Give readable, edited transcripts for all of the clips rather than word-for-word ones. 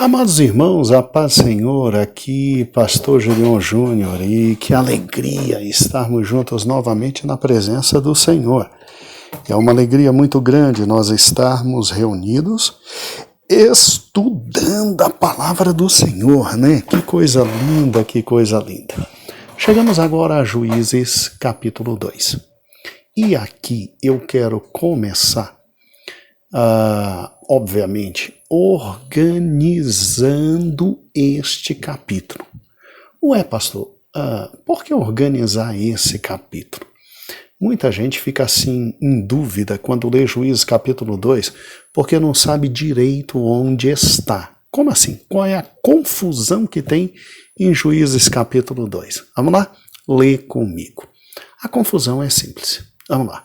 Amados irmãos, a paz do Senhor, aqui Pastor Julião Júnior, e que alegria estarmos juntos novamente na presença do Senhor. É uma alegria muito grande nós estarmos reunidos estudando a palavra do Senhor, né? Que coisa linda, que coisa linda. Chegamos agora a Juízes capítulo 2. E aqui eu quero começar obviamente, organizando este capítulo. Ué, pastor, por que organizar esse capítulo? Muita gente fica assim em dúvida quando lê Juízes capítulo 2, porque não sabe direito onde está. Como assim? Qual é a confusão que tem em Juízes capítulo 2? Vamos lá? Lê comigo. A confusão é simples. Vamos lá.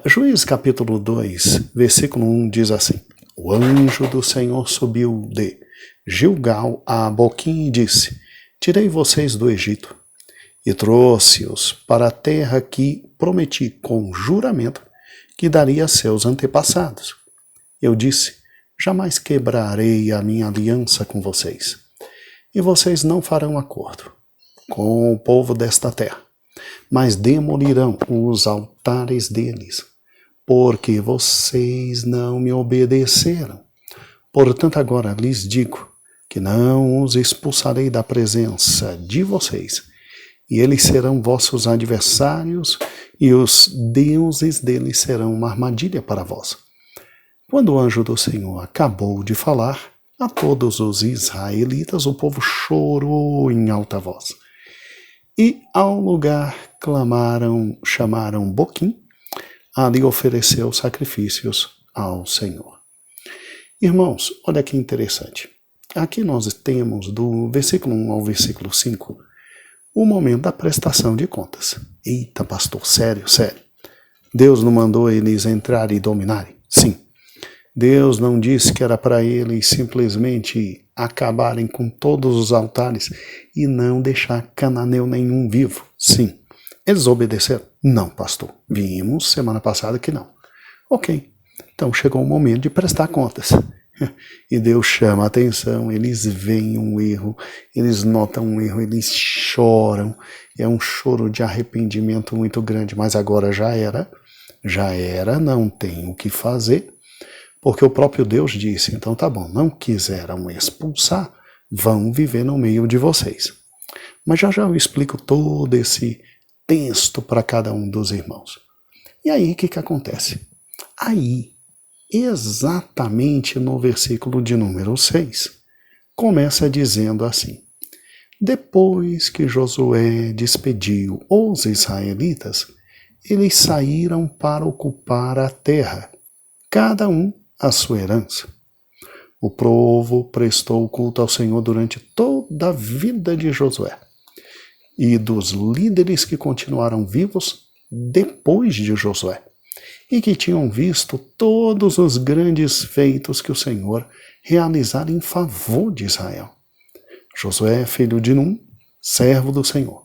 Juízes capítulo 2, versículo 1 diz assim: O anjo do Senhor subiu de Gilgal a Boquim e disse: Tirei vocês do Egito e trouxe-os para a terra que prometi com juramento que daria a seus antepassados. Eu disse: Jamais quebrarei a minha aliança com vocês, e vocês não farão acordo com o povo desta terra, mas demolirão os altares deles, porque vocês não me obedeceram. Portanto, agora lhes digo que não os expulsarei da presença de vocês, e eles serão vossos adversários, e os deuses deles serão uma armadilha para vós. Quando o anjo do Senhor acabou de falar a todos os israelitas, o povo chorou em alta voz. E ao lugar chamaram Boquim, ali ofereceu sacrifícios ao Senhor. Irmãos, olha que interessante. Aqui nós temos do versículo 1 ao versículo 5 o momento da prestação de contas. Eita, pastor, sério. Deus não mandou eles entrarem e dominarem? Sim. Deus não disse que era para eles simplesmente acabarem com todos os altares e não deixar cananeu nenhum vivo? Sim. Eles obedeceram? Não, pastor. Vimos semana passada que não. Ok. Então chegou o momento de prestar contas. E Deus chama a atenção, eles veem um erro, eles notam um erro, eles choram. É um choro de arrependimento muito grande, mas agora já era, não tem o que fazer. Porque o próprio Deus disse, então tá bom, não quiseram expulsar, vão viver no meio de vocês. Mas já eu explico todo esse texto para cada um dos irmãos. E aí o que acontece? Aí, exatamente no versículo de número 6, começa dizendo assim: Depois que Josué despediu os israelitas, eles saíram para ocupar a terra, cada um a sua herança. O povo prestou culto ao Senhor durante toda a vida de Josué e dos líderes que continuaram vivos depois de Josué e que tinham visto todos os grandes feitos que o Senhor realizara em favor de Israel. Josué, filho de Num, servo do Senhor,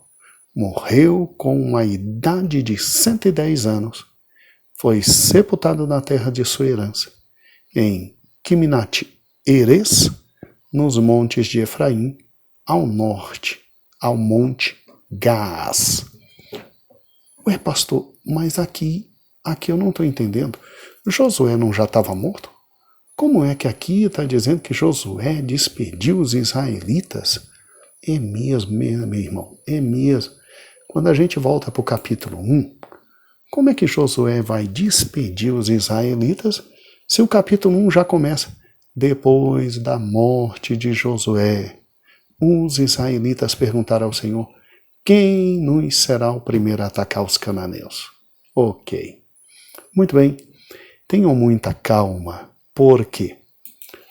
morreu com a idade de 110 anos, foi sepultado na terra de sua herança, em Timnat-Heres, nos montes de Efraim, ao norte, ao monte Gaás. Ué, pastor, mas aqui eu não estou entendendo. Josué não já estava morto? Como é que aqui está dizendo que Josué despediu os israelitas? É mesmo, meu irmão, é mesmo. Quando a gente volta para o capítulo 1, como é que Josué vai despedir os israelitas se o capítulo 1 já começa? Depois da morte de Josué, os israelitas perguntaram ao Senhor: quem nos será o primeiro a atacar os cananeus? Ok. Muito bem. Tenham muita calma. Por quê?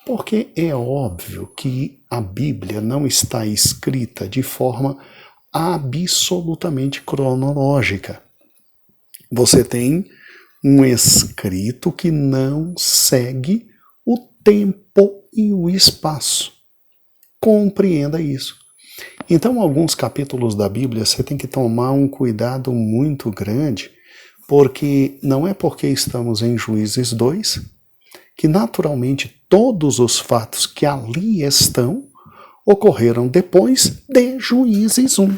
Porque é óbvio que a Bíblia não está escrita de forma absolutamente cronológica. Você tem um escrito que não segue o tempo e o espaço. Compreenda isso. Então, alguns capítulos da Bíblia você tem que tomar um cuidado muito grande, porque não é porque estamos em Juízes 2 que naturalmente todos os fatos que ali estão ocorreram depois de Juízes 1.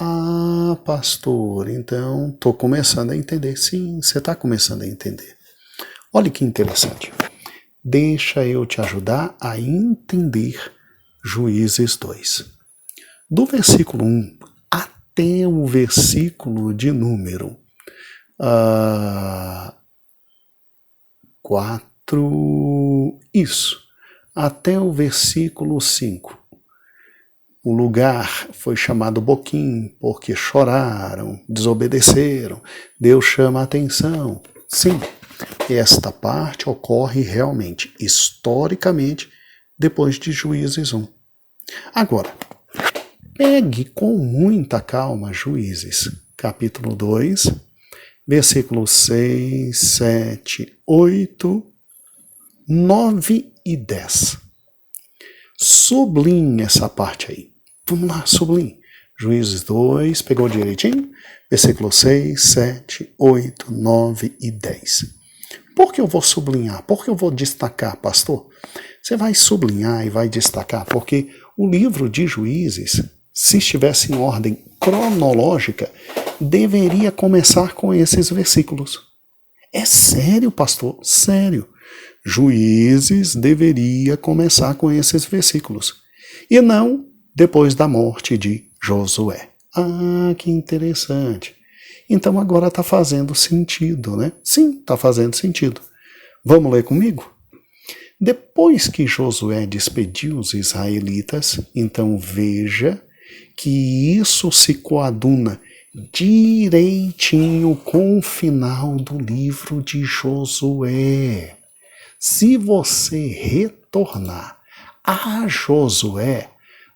Ah, pastor, então estou começando a entender. Sim, você está começando a entender. Olha que interessante. Deixa eu te ajudar a entender Juízes 2. Do versículo 1 até o versículo de número 4, isso, até o versículo 5. O lugar foi chamado Boquim, porque choraram, desobedeceram. Deus chama a atenção. Sim, esta parte ocorre realmente, historicamente, depois de Juízes 1. Agora, pegue com muita calma Juízes, capítulo 2, versículos 6, 7, 8, 9 e 10. Sublinhe essa parte aí. Vamos lá, sublinhe. Juízes 2, pegou direitinho? Versículo 6, 7, 8, 9 e 10. Por que eu vou sublinhar? Por que eu vou destacar, pastor? Você vai sublinhar e vai destacar, porque o livro de Juízes, se estivesse em ordem cronológica, deveria começar com esses versículos. É sério, pastor? Sério. Juízes deveria começar com esses versículos. E não depois da morte de Josué. Ah, que interessante. Então agora está fazendo sentido, né? Sim, está fazendo sentido. Vamos ler comigo? Depois que Josué despediu os israelitas, então veja que isso se coaduna direitinho com o final do livro de Josué. Se você retornar a Josué,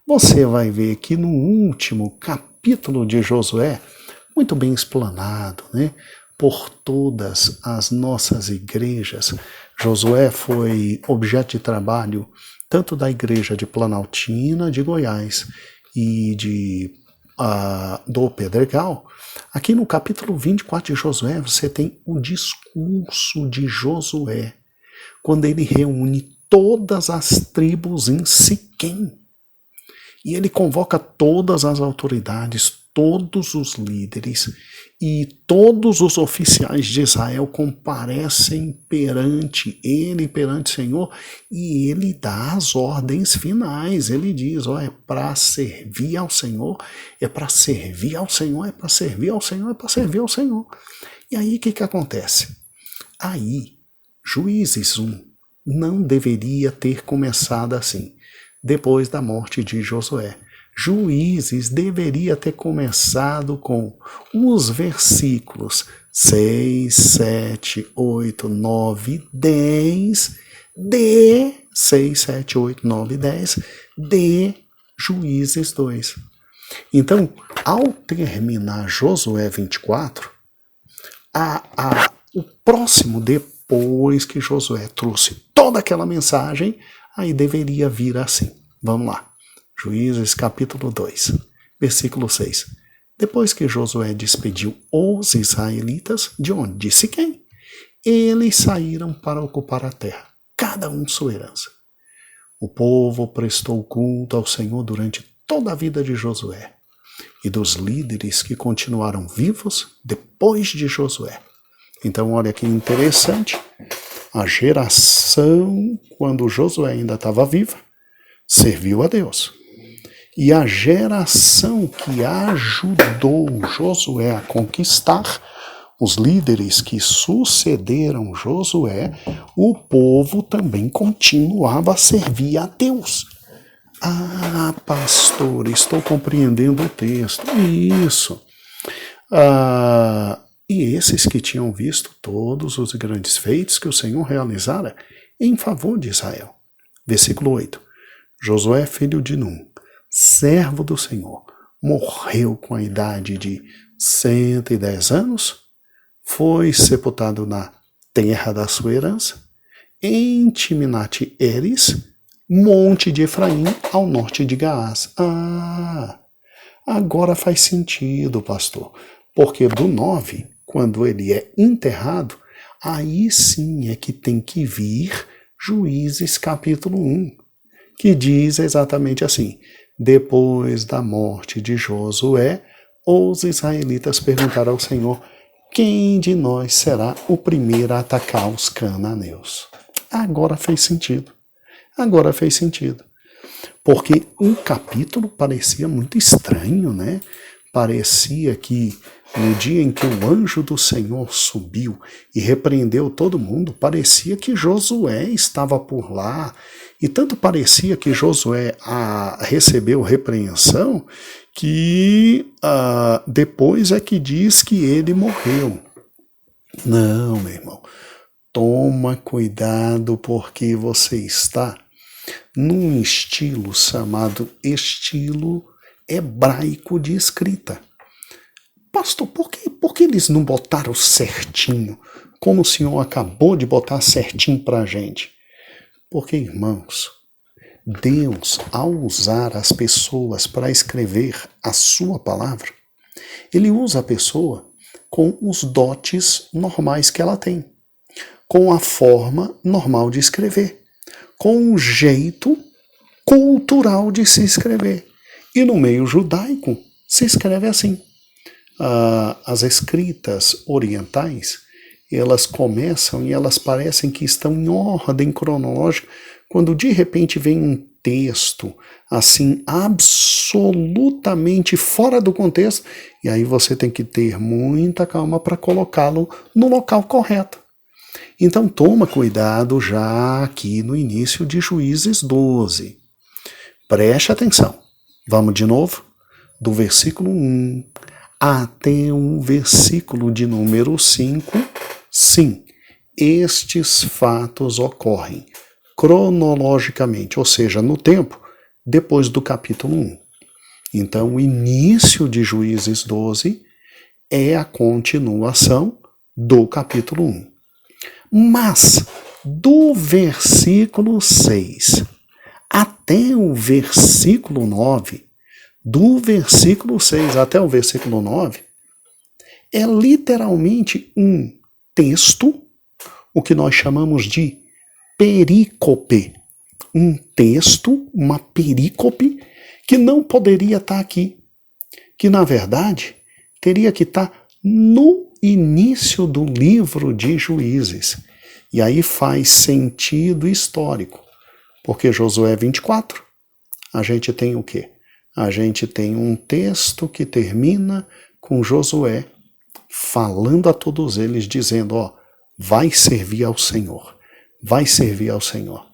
você vai ver que no último capítulo de Josué, muito bem explanado, né, por todas as nossas igrejas, Josué foi objeto de trabalho tanto da igreja de Planaltina, de Goiás, e do Pedregal. Aqui no capítulo 24 de Josué, você tem o discurso de Josué, quando ele reúne todas as tribos em Siquém. E ele convoca todas as autoridades, todos os líderes e todos os oficiais de Israel comparecem perante ele, perante o Senhor, e ele dá as ordens finais. Ele diz, é para servir ao Senhor, é para servir ao Senhor, é para servir ao Senhor, é para servir ao Senhor. E aí o que acontece? Aí, Juízes 1 não deveria ter começado assim, depois da morte de Josué. Juízes deveria ter começado com os versículos 6, 7, 8, 9, 10 de 6, 7, 8, 9, 10 de Juízes 2. Então, ao terminar Josué 24, o próximo, depois que Josué trouxe toda aquela mensagem, aí deveria vir assim. Vamos lá. Juízes capítulo 2, versículo 6. Depois que Josué despediu os israelitas, de onde? De Siquém, eles saíram para ocupar a terra, cada um sua herança. O povo prestou culto ao Senhor durante toda a vida de Josué e dos líderes que continuaram vivos depois de Josué. Então, olha que interessante, a geração, quando Josué ainda estava viva, serviu a Deus. E a geração que ajudou Josué a conquistar, os líderes que sucederam Josué, o povo também continuava a servir a Deus. Ah, pastor, estou compreendendo o texto. Isso. E esses que tinham visto todos os grandes feitos que o Senhor realizara em favor de Israel. Versículo 8. Josué, filho de Num, servo do Senhor, morreu com a idade de 110 anos, foi sepultado na terra da sua herança, em Timnat-Heres, monte de Efraim, ao norte de Gaás. Agora faz sentido, pastor, porque do 9, quando ele é enterrado, aí sim é que tem que vir Juízes capítulo 1, que diz exatamente assim: depois da morte de Josué, os israelitas perguntaram ao Senhor: quem de nós será o primeiro a atacar os cananeus? Agora fez sentido. Agora fez sentido. Porque o capítulo parecia muito estranho, né? Parecia que no dia em que o anjo do Senhor subiu e repreendeu todo mundo, parecia que Josué estava por lá. E tanto parecia que Josué recebeu repreensão que depois é que diz que ele morreu. Não, meu irmão. Toma cuidado porque você está num estilo chamado estilo hebraico de escrita. Pastor, por que eles não botaram certinho, como o senhor acabou de botar certinho para a gente? Porque, irmãos, Deus, ao usar as pessoas para escrever a sua palavra, ele usa a pessoa com os dotes normais que ela tem, com a forma normal de escrever, com o jeito cultural de se escrever. E no meio judaico se escreve assim. As escritas orientais, elas começam e elas parecem que estão em ordem cronológica, quando de repente vem um texto assim absolutamente fora do contexto, e aí você tem que ter muita calma para colocá-lo no local correto. Então toma cuidado já aqui no início de Juízes 12. Preste atenção. Vamos de novo? Do versículo 1 até o versículo de número 5. Sim, estes fatos ocorrem cronologicamente, ou seja, no tempo, depois do capítulo 1. Então, o início de Juízes 12 é a continuação do capítulo 1. Mas, do versículo 6 até o versículo 9, do versículo 6 até o versículo 9, é literalmente um texto, o que nós chamamos de perícope. Um texto, uma perícope, que não poderia estar aqui. Que, na verdade, teria que estar no início do livro de Juízes. E aí faz sentido histórico. Porque Josué 24, a gente tem o quê? A gente tem um texto que termina com Josué falando a todos eles, dizendo, vai servir ao Senhor, vai servir ao Senhor.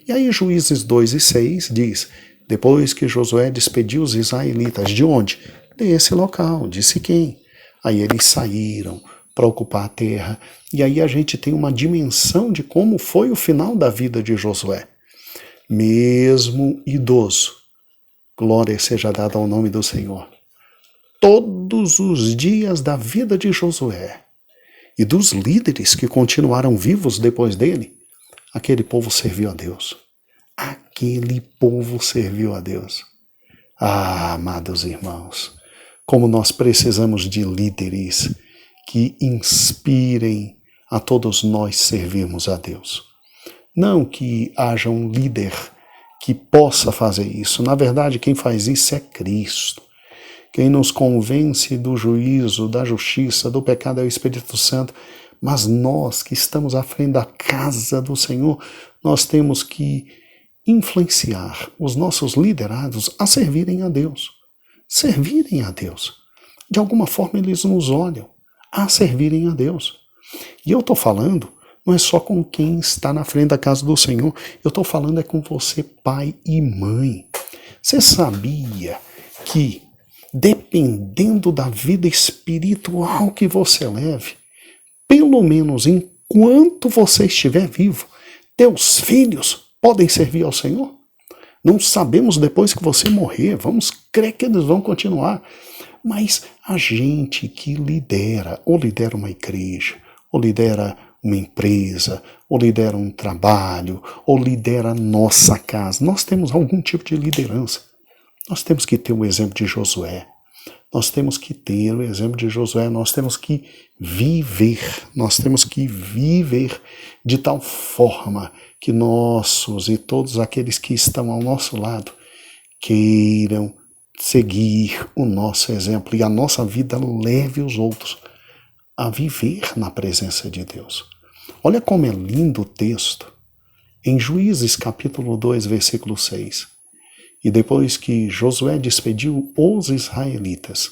E aí Juízes 2 e 6 diz, depois que Josué despediu os israelitas, de onde? Desse local, de Siquém. Aí eles saíram para ocupar a terra, e aí a gente tem uma dimensão de como foi o final da vida de Josué. Mesmo idoso, glória seja dada ao nome do Senhor, todos os dias da vida de Josué e dos líderes que continuaram vivos depois dele, aquele povo serviu a Deus. Aquele povo serviu a Deus. Amados irmãos, como nós precisamos de líderes que inspirem a todos nós servirmos a Deus. Não que haja um líder que possa fazer isso. Na verdade, quem faz isso é Cristo. Quem nos convence do juízo, da justiça, do pecado é o Espírito Santo. Mas nós que estamos à frente da casa do Senhor, nós temos que influenciar os nossos liderados a servirem a Deus. Servirem a Deus. De alguma forma eles nos olham a servirem a Deus. E eu estou falando, não é só com quem está na frente da casa do Senhor, eu estou falando é com você, pai e mãe. Você sabia que, dependendo da vida espiritual que você leve, pelo menos enquanto você estiver vivo, teus filhos podem servir ao Senhor? Não sabemos depois que você morrer, vamos crer que eles vão continuar. Mas a gente que lidera, ou lidera uma igreja, ou lidera uma empresa, ou lidera um trabalho, ou lidera a nossa casa, nós temos algum tipo de liderança. Nós temos que ter o exemplo de Josué. Nós temos que ter o exemplo de Josué, nós temos que viver de tal forma que nossos e todos aqueles que estão ao nosso lado queiram seguir o nosso exemplo e a nossa vida leve os outros a viver na presença de Deus. Olha como é lindo o texto. Em Juízes capítulo 2, versículo 6. E depois que Josué despediu os israelitas,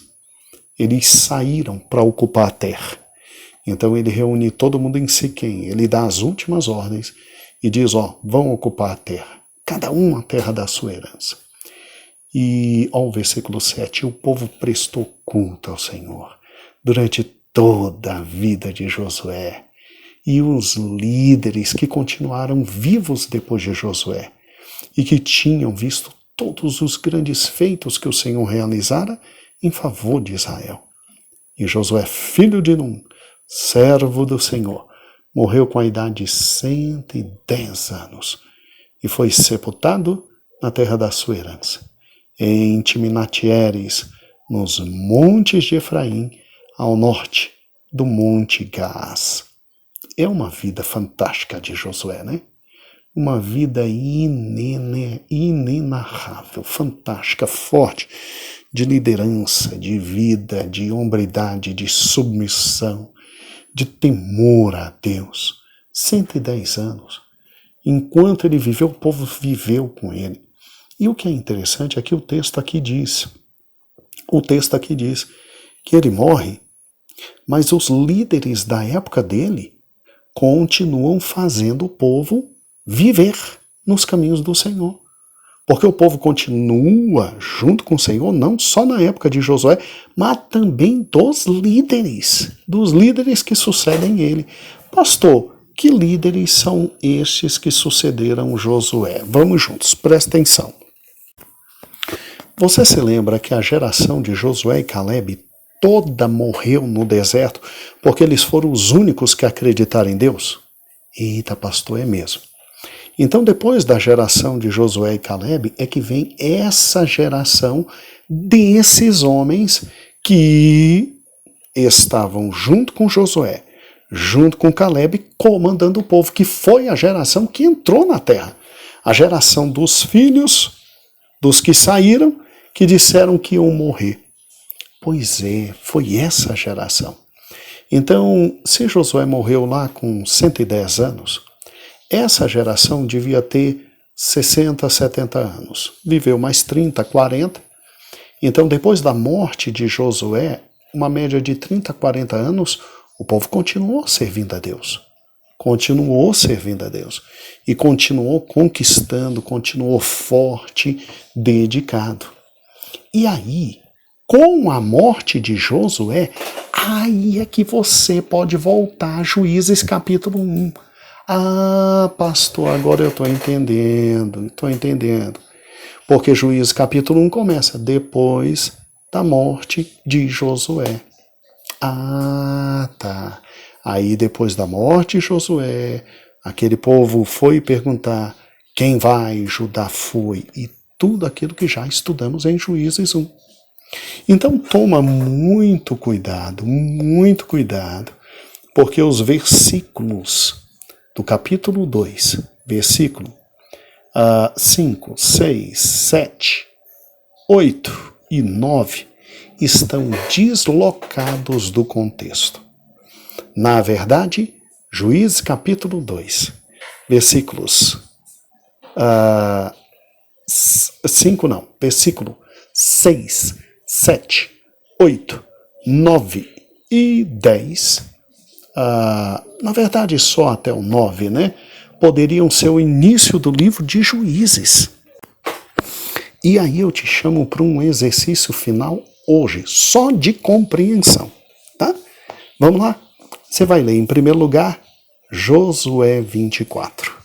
eles saíram para ocupar a terra. Então ele reúne todo mundo em Siquém, ele dá as últimas ordens e diz, vão ocupar a terra, cada um a terra da sua herança. E o versículo 7, o povo prestou culto ao Senhor durante toda a vida de Josué. E os líderes que continuaram vivos depois de Josué e que tinham visto todos os grandes feitos que o Senhor realizara em favor de Israel. E Josué, filho de Num, servo do Senhor, morreu com a idade de 110 anos e foi sepultado na terra da sua herança, em Timnat-Heres, nos montes de Efraim, ao norte do Monte Gás. É uma vida fantástica de Josué, né? Uma vida inenarrável, fantástica, forte, de liderança, de vida, de hombridade, de submissão, de temor a Deus. 110 anos. Enquanto ele viveu, o povo viveu com ele. E o que é interessante é que o texto aqui diz que ele morre, mas os líderes da época dele continuam fazendo o povo viver nos caminhos do Senhor. Porque o povo continua junto com o Senhor, não só na época de Josué, mas também dos líderes que sucedem ele. Pastor, que líderes são estes que sucederam Josué? Vamos juntos, presta atenção. Você se lembra que a geração de Josué e Caleb toda morreu no deserto porque eles foram os únicos que acreditaram em Deus? Eita, pastor, é mesmo. Então, depois da geração de Josué e Caleb, é que vem essa geração desses homens que estavam junto com Josué, junto com Caleb, comandando o povo, que foi a geração que entrou na terra. A geração dos filhos, dos que saíram, que disseram que iam morrer. Pois é, foi essa geração. Então, se Josué morreu lá com 110 anos, essa geração devia ter 60, 70 anos. Viveu mais 30, 40. Então, depois da morte de Josué, uma média de 30, 40 anos, o povo continuou servindo a Deus. E continuou conquistando, continuou forte, dedicado. E aí, com a morte de Josué, aí é que você pode voltar a Juízes capítulo 1. Ah, pastor, agora eu estou entendendo. Porque Juízes capítulo 1 começa depois da morte de Josué. Ah, tá. Aí depois da morte de Josué, aquele povo foi perguntar quem vai, Judá foi, e tudo aquilo que já estudamos em Juízes 1. Então toma muito cuidado, porque os versículos do capítulo 2, versículo 5, 6, 7, 8 e 9 estão deslocados do contexto. Na verdade, Juízes capítulo 2, versículos versículo 6, 7, 8, 9 e 10, na verdade só até o 9, né? Poderiam ser o início do livro de Juízes. E aí eu te chamo para um exercício final hoje, só de compreensão, tá? Vamos lá? Você vai ler em primeiro lugar Josué 24.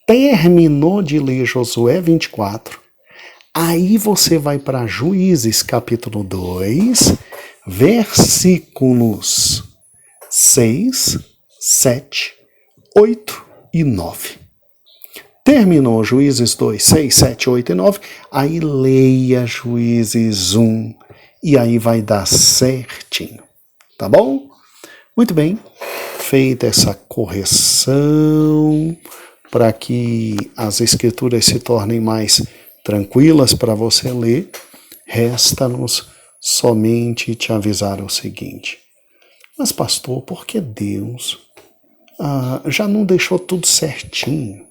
Terminou de ler Josué 24, aí você vai para Juízes capítulo 2, versículos 6, 7, 8 e 9. Terminou Juízes 2, 6, 7, 8 e 9, aí leia Juízes 1 e aí vai dar certinho, tá bom? Muito bem, feita essa correção para que as escrituras se tornem mais tranquilas para você ler, resta-nos somente te avisar o seguinte: mas pastor, por que Deus já não deixou tudo certinho?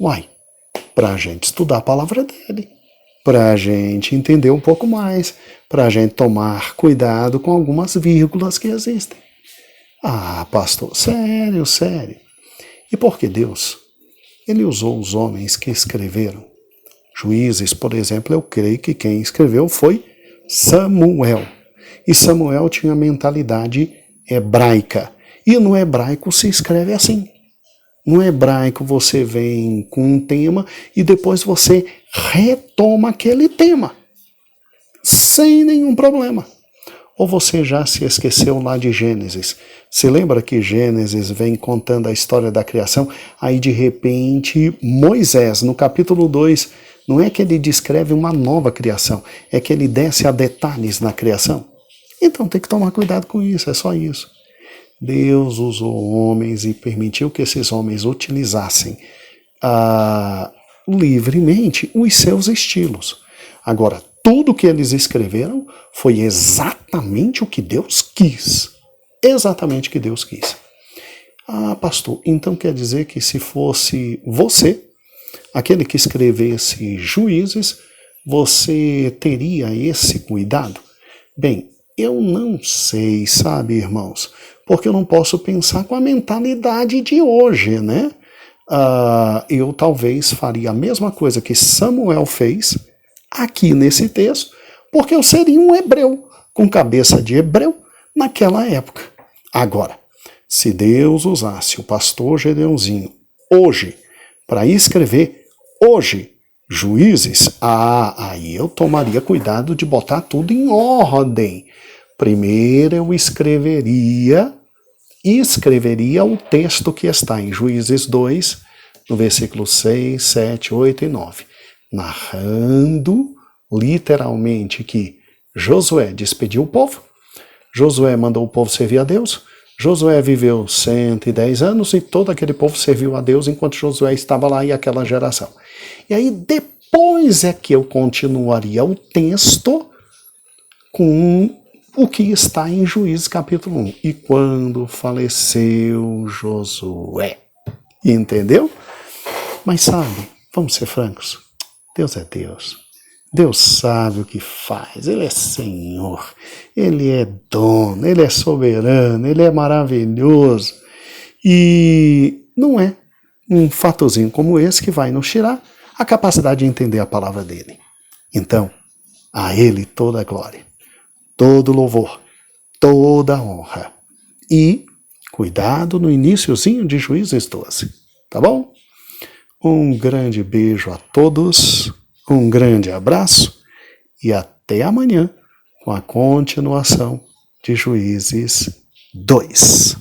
Uai, para a gente estudar a palavra dele, para a gente entender um pouco mais, para a gente tomar cuidado com algumas vírgulas que existem. Ah, pastor, sério, sério. E por que Deus? Ele usou os homens que escreveram. Juízes, por exemplo, eu creio que quem escreveu foi Samuel. E Samuel tinha mentalidade hebraica. E no hebraico se escreve assim. No hebraico você vem com um tema e depois você retoma aquele tema. Sem nenhum problema. Ou você já se esqueceu lá de Gênesis? Se lembra que Gênesis vem contando a história da criação? Aí de repente Moisés, no capítulo 2, não é que ele descreve uma nova criação, é que ele desce a detalhes na criação. Então tem que tomar cuidado com isso, é só isso. Deus usou homens e permitiu que esses homens utilizassem livremente os seus estilos. Agora, tudo que eles escreveram foi exatamente o que Deus quis. Exatamente o que Deus quis. Ah, pastor, então quer dizer que se fosse você, aquele que escrevesse Juízes, você teria esse cuidado? Bem, eu não sei, sabe, irmãos, porque eu não posso pensar com a mentalidade de hoje, né? Eu talvez faria a mesma coisa que Samuel fez aqui nesse texto, porque eu seria um hebreu, com cabeça de hebreu, naquela época. Agora, se Deus usasse o pastor Gedeãozinho hoje para escrever hoje Juízes, aí eu tomaria cuidado de botar tudo em ordem. Primeiro eu escreveria o texto que está em Juízes 2, no versículo 6, 7, 8 e 9, narrando literalmente que Josué despediu o povo, Josué mandou o povo servir a Deus, Josué viveu 110 anos e todo aquele povo serviu a Deus enquanto Josué estava lá e aquela geração. E aí depois é que eu continuaria o texto com o que está em Juízes capítulo 1. E quando faleceu Josué. Entendeu? Mas sabe, vamos ser francos, Deus é Deus. Deus sabe o que faz, Ele é Senhor, Ele é dono, Ele é soberano, Ele é maravilhoso. E não é um fatozinho como esse que vai nos tirar a capacidade de entender a palavra dele. Então, a Ele toda a glória, todo louvor, toda a honra. E cuidado no iniciozinho de Juízes 12, tá bom? Um grande beijo a todos. Um grande abraço e até amanhã com a continuação de Juízes 2.